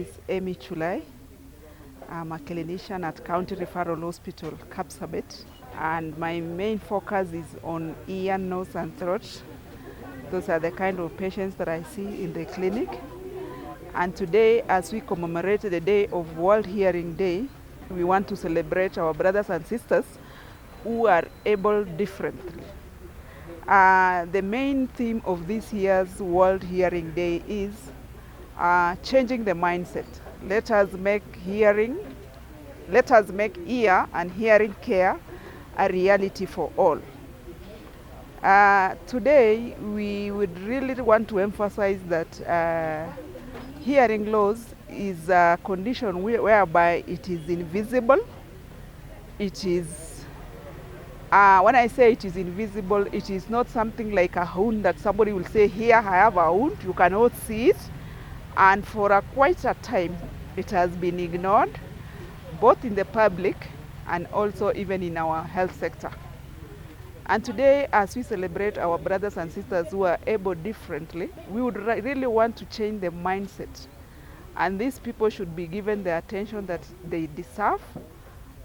is Amy Chulai. I'm a clinician at County Referral Hospital, Kapsabet, and my main focus is on ear, nose, and throat. Those are the kind of patients that I see in the clinic. And today, as we commemorate the day of World Hearing Day, we want to celebrate our brothers and sisters who are able differently. The main theme of this year's World Hearing Day is changing the mindset. Let us make ear and hearing care a reality for all. Today, we would really want to emphasize that hearing loss is a condition whereby it is invisible. It is, when I say it is invisible, it is not something like a wound that somebody will say, here I have a wound, you cannot see it. And for quite a time, it has been ignored, both in the public and also even in our health sector. And today, as we celebrate our brothers and sisters who are able differently, we would really want to change the mindset. And these people should be given the attention that they deserve,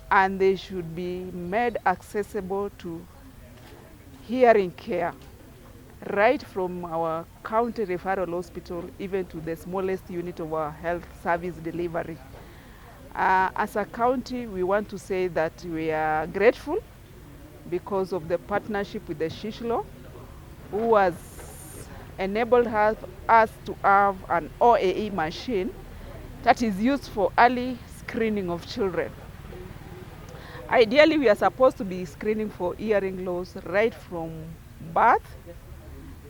and they should be made accessible to hearing care, right from our county referral hospital even to the smallest unit of our health service delivery. As a county, we want to say that we are grateful because of the partnership with the Shishlo, who has enabled us to have an OAE machine that is used for early screening of children. Ideally, we are supposed to be screening for hearing loss right from birth,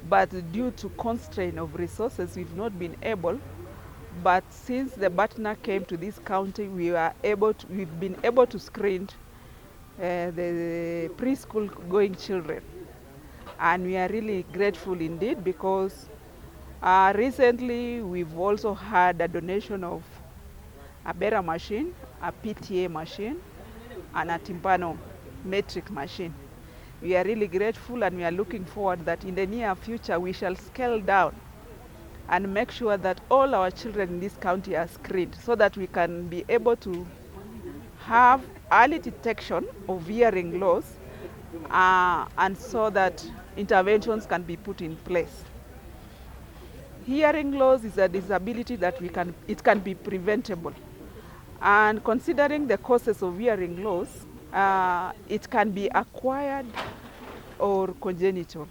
but due to constraint of resources, we've not been able. But since the partner came to this county, we've been able to screen the preschool going children. And we are really grateful indeed because recently we've also had a donation of a better machine, a PTA machine, and a tympano metric machine. We are really grateful, and we are looking forward that in the near future we shall scale down and make sure that all our children in this county are screened so that we can be able to have early detection of hearing loss and so that interventions can be put in place. Hearing loss is a disability that it can be preventable. And considering the causes of hearing loss, it can be acquired or congenital,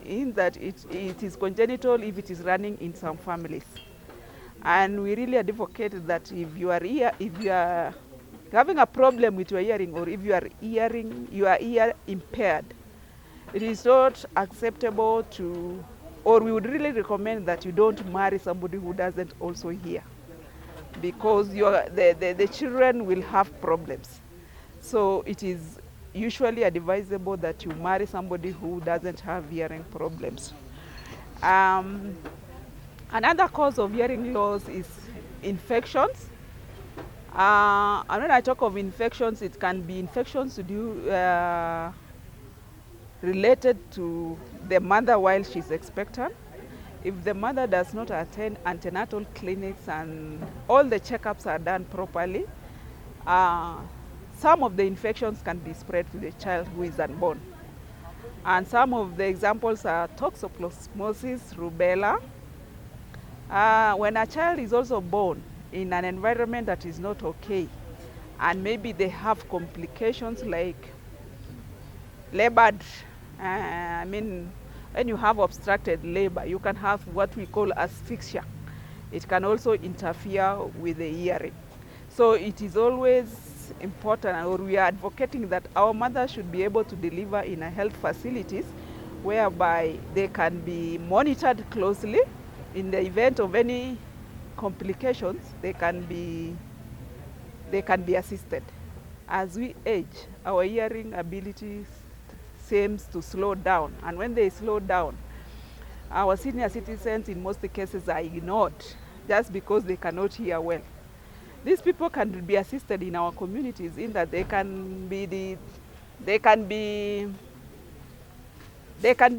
in that it is congenital if it is running in some families. And we really advocate that if you are having a problem with your hearing, or if you are ear impaired, it is not acceptable or we would really recommend that you don't marry somebody who doesn't also hear, because the children will have problems. So it is usually advisable that you marry somebody who doesn't have hearing problems. Another cause of hearing loss is infections. And when I talk of infections, it can be infections related to the mother while she's expectant. If the mother does not attend antenatal clinics and all the checkups are done properly, some of the infections can be spread to the child who is unborn. And some of the examples are toxoplasmosis, rubella. When a child is also born in an environment that is not okay, and maybe they have complications like labored, when you have obstructed labor, you can have what we call asphyxia. It can also interfere with the hearing. So it is always important, or we are advocating that our mothers should be able to deliver in a health facilities whereby they can be monitored closely. In the event of any complications, they can be assisted. As we age, our hearing abilities seems to slow down, and when they slow down, our senior citizens in most cases are ignored just because they cannot hear well. These people can be assisted in our communities in that they can be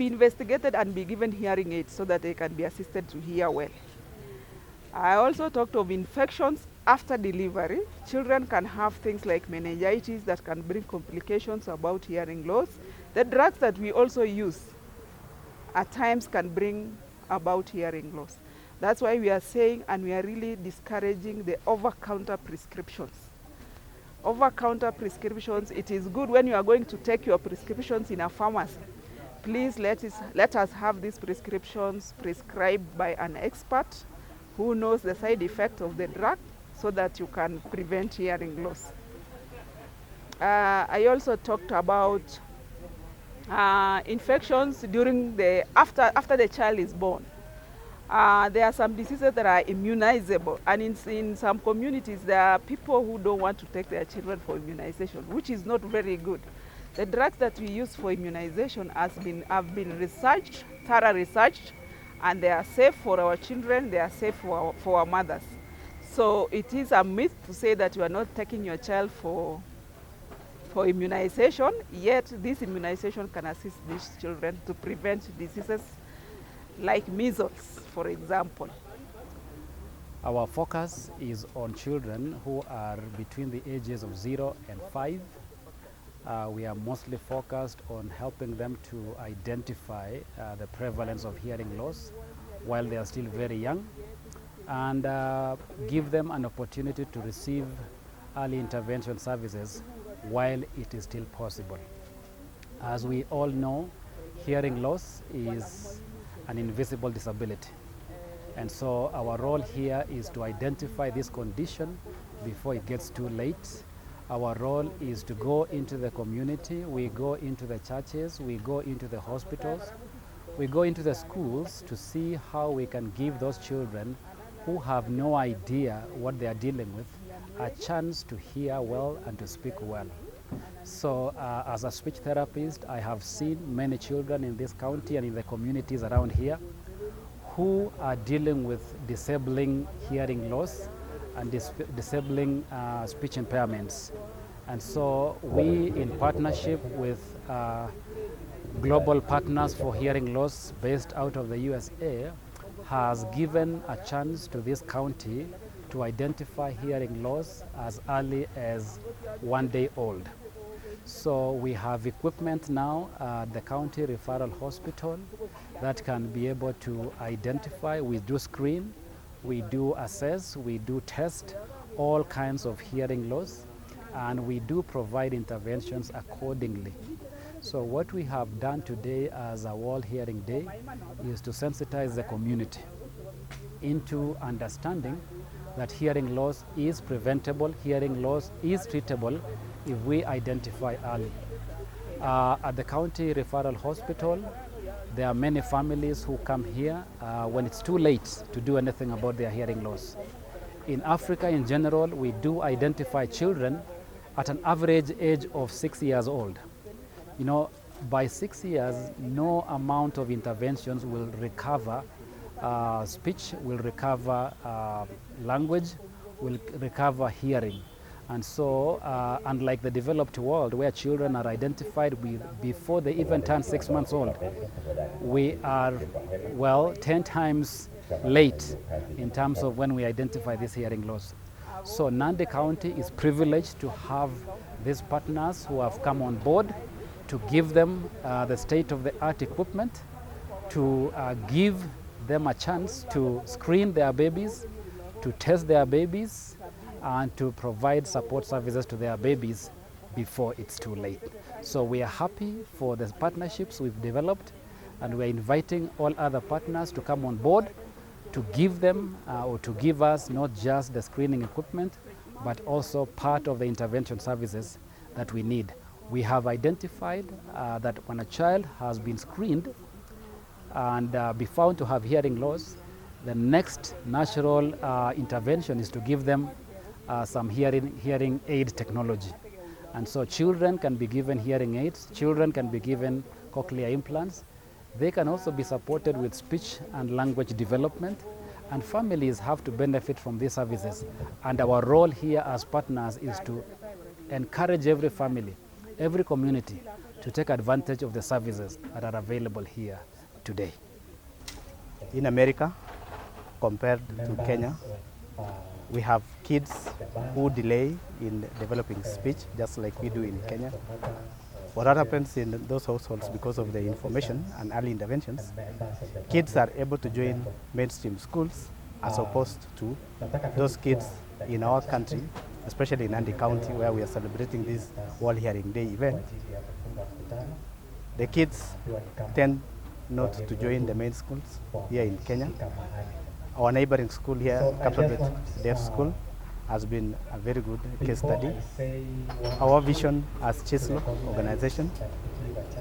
investigated and be given hearing aids so that they can be assisted to hear well. I also talked of infections after delivery. Children can have things like meningitis that can bring complications about hearing loss. The drugs that we also use at times can bring about hearing loss. That's why we are saying, and we are really discouraging the over-counter prescriptions. Over-counter prescriptions, it is good when you are going to take your prescriptions in a pharmacy. Please let us have these prescriptions prescribed by an expert who knows the side effect of the drug so that you can prevent hearing loss. I also talked about infections during after the child is born. There are some diseases that are immunizable, and in some communities there are people who don't want to take their children for immunization, which is not very good. The drugs that we use for immunization have been researched, thorough researched, and they are safe for our children, they are safe for our mothers. So it is a myth to say that you are not taking your child for immunization, yet this immunization can assist these children to prevent diseases like measles, for example. Our focus is on children who are between the ages of 0 and 5. We are mostly focused on helping them to identify the prevalence of hearing loss while they are still very young, and give them an opportunity to receive early intervention services while it is still possible. As we all know, hearing loss is an invisible disability. And so our role here is to identify this condition before it gets too late. Our role is to go into the community, we go into the churches, we go into the hospitals, we go into the schools to see how we can give those children who have no idea what they are dealing with a chance to hear well and to speak well. So as a speech therapist, I have seen many children in this county and in the communities around here who are dealing with disabling hearing loss and disabling speech impairments. And so we, in partnership with global partners for hearing loss based out of the USA, has given a chance to this county to identify hearing loss as early as 1 day old. So we have equipment now at the county referral hospital that can be able to identify. We do screen, we do assess, we do test all kinds of hearing loss, and we do provide interventions accordingly. So what we have done today as a World Hearing Day is to sensitize the community into understanding that hearing loss is preventable, hearing loss is treatable if we identify early. At the county referral hospital, there are many families who come here when it's too late to do anything about their hearing loss. In Africa in general, we do identify children at an average age of 6 years old. You know, by 6 years, no amount of interventions will recover speech, will recover language, will recover hearing. And so, unlike the developed world where children are identified before they even turn 6 months old, we are, well, 10 times late in terms of when we identify this hearing loss. So Nandi County is privileged to have these partners who have come on board to give them the state-of-the-art equipment, to give them a chance to screen their babies, to test their babies, and to provide support services to their babies before it's too late. So we are happy for the partnerships we've developed, and we're inviting all other partners to come on board to give them or to give us not just the screening equipment, but also part of the intervention services that we need. We have identified that when a child has been screened and be found to have hearing loss, the next natural intervention is to give them some hearing aid technology. And so children can be given hearing aids, children can be given cochlear implants. They can also be supported with speech and language development, and families have to benefit from these services. And our role here as partners is to encourage every family, every community to take advantage of the services that are available here today. In America, compared to Kenya, we have kids who delay in developing speech, just like we do in Kenya. What happens in those households, because of the information and early interventions, kids are able to join mainstream schools as opposed to those kids in our country, especially in Nandi County, where we are celebrating this World Hearing Day event. The kids tend not to join the main schools here in Kenya. Our neighboring school here, Kapsabet Deaf School, has been a very good case study. Our vision as Chislo organization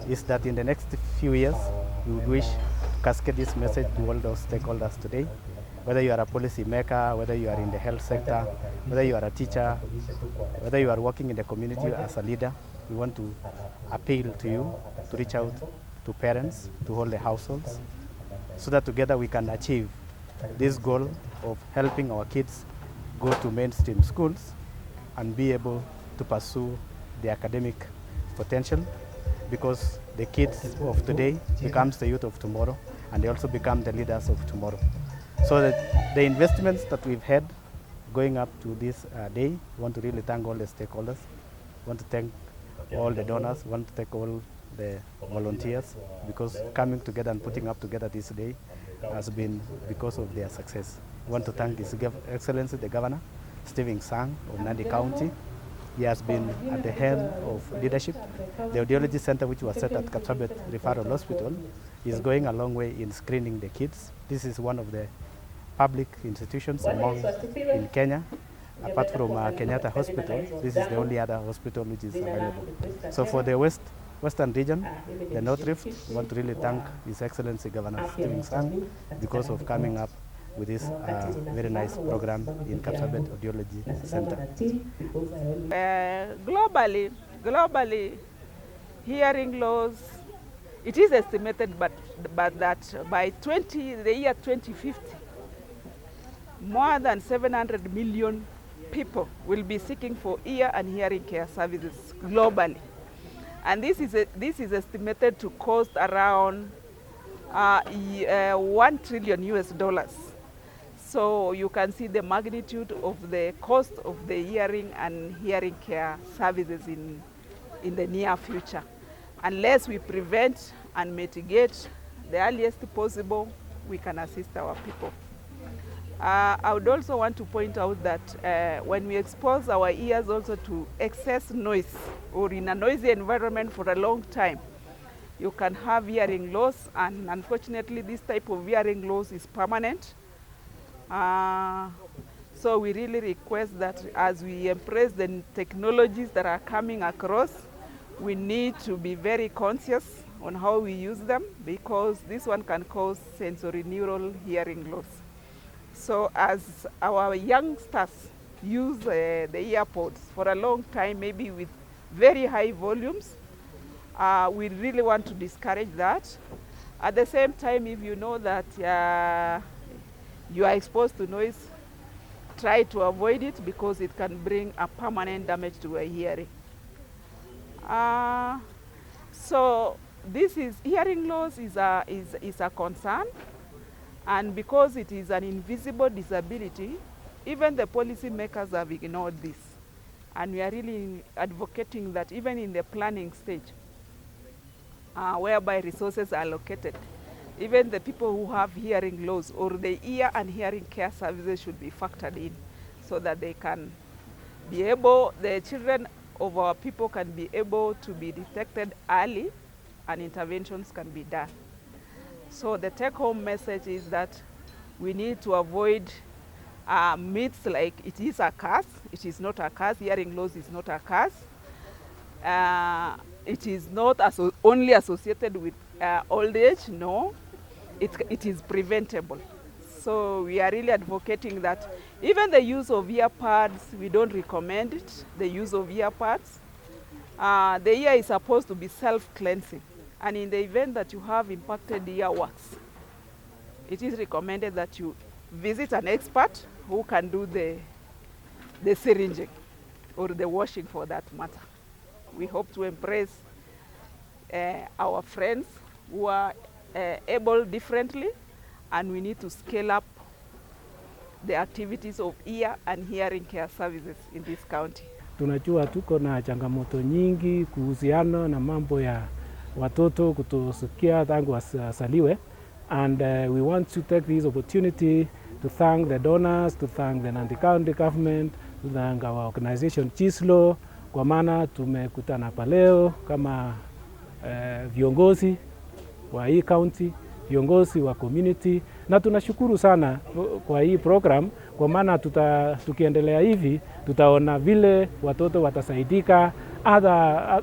is that in the next few years, we would wish to cascade this message to all those stakeholders today, whether you are a policy maker, whether you are in the health sector, whether you are a teacher, whether you are working in the community as a leader. We want to appeal to you to reach out to parents, to all the households, so that together we can achieve this goal of helping our kids go to mainstream schools and be able to pursue the academic potential, because the kids of today becomes the youth of tomorrow, and they also become the leaders of tomorrow. So that the investments that we've had going up to this day, we want to really thank all the stakeholders, we want to thank all the donors, we want to thank all the volunteers, because coming together and putting up together this day has been because of their success. I want to thank His Excellency the Governor, Stephen Sang of Nandi County. He has been at the helm of leadership. The audiology center, which was set at Kapsabet Referral Hospital, is going a long way in screening the kids. This is one of the public institutions in Kenya. Apart from Kenyatta Hospital, this is the only other hospital which is available. So for the Western region, the North Rift, we want to really thank His Excellency Governor Stephen Sang because of coming up with this very nice program in Kapsabet Audiology Center. Globally, hearing loss, it is estimated but that by the year 2050, more than 700 million people will be seeking for ear and hearing care services globally. And this is estimated to cost around $1 trillion. So you can see the magnitude of the cost of the hearing and hearing care services in the near future. Unless we prevent and mitigate the earliest possible, we can assist our people. I would also want to point out that when we expose our ears also to excess noise or in a noisy environment for a long time, you can have hearing loss, and unfortunately this type of hearing loss is permanent. So we really request that as we embrace the technologies that are coming across, we need to be very conscious on how we use them, because this one can cause sensory neural hearing loss. So as our youngsters use the earpods for a long time, maybe with very high volumes, we really want to discourage that. At the same time, if you know that you are exposed to noise, try to avoid it, because it can bring a permanent damage to your hearing. So hearing loss is a concern. And because it is an invisible disability, even the policy makers have ignored this. And we are really advocating that even in the planning stage, whereby resources are allocated, even the people who have hearing loss or the ear and hearing care services should be factored in, so that they can be able, the children of our people can be able to be detected early and interventions can be done. So the take-home message is that we need to avoid myths like it is a curse. It is not a curse. Hearing loss is not a curse. It is not only associated with old age. No, it is preventable. So we are really advocating that even the use of earpads, we don't recommend it, the use of earpads. The ear is supposed to be self-cleansing. And in the event that you have impacted earwax, it is recommended that you visit an expert who can do the syringing or the washing for that matter. We hope to embrace our friends who are able differently, and we need to scale up the activities of ear and hearing care services in this county. Tunajua tuko na changamoto nyingi kuhusiana na mambo ya watoto kutosikia tangu wasaliwe, and we want to take this opportunity to thank the donors, to thank the Nandi County government, to thank our organization Chislo, kwa maana tumekutana hapa leo kama viongozi wa hii county, viongozi wa community, na tunashukuru sana kwa hii program, kwa maana tukiendelea hivi tutaona vile watoto watasaidika,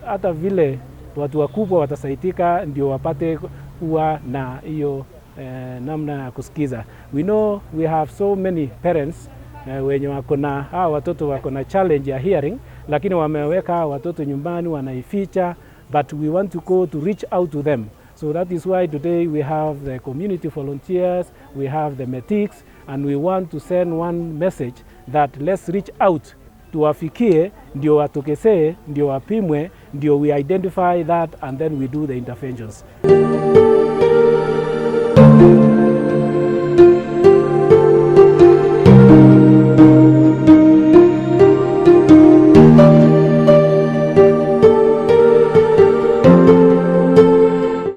hata vile watu wakubwa watasaidika, ndio wapate kuwa na hiyo namna ya kusikiza. We know we have so many parents wenye wakona watoto wakona challenge ya hearing, lakini wameweka watoto nyumbani wanaificha, but we want to go to reach out to them. So that is why today we have the community volunteers, we have the medics, and we want to send one message that let's reach out, tuwafikie, ndio watokesee, ndio wapimwe, ndio we identify that, and then we do the interventions.